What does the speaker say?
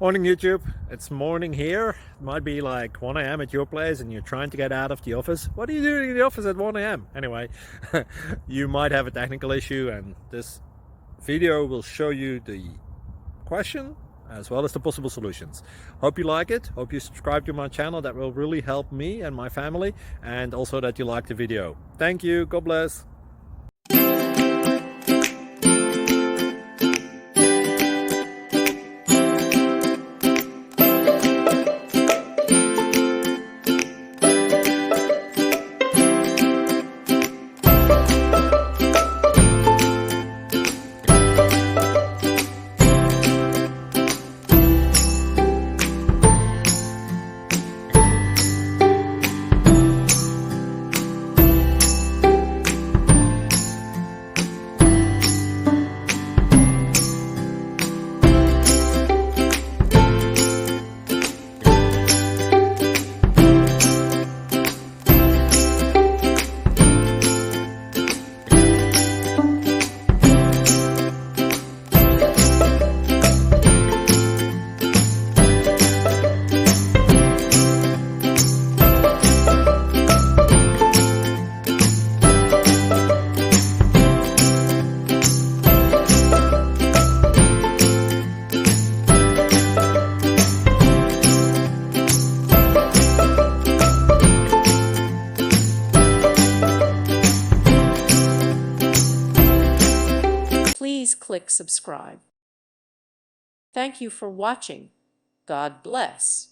Morning YouTube, it's morning here. It might be like 1 a.m. at your place and you're trying to get out of the office. What are you doing in the office at 1 a.m.? Anyway, you might have a technical issue and this video will show you the question as well as the possible solutions. Hope you like it, hope you subscribe to my channel. That will really help me and my family, and also that you like the video. Thank you, God bless. Please click subscribe. Thank you for watching. God bless.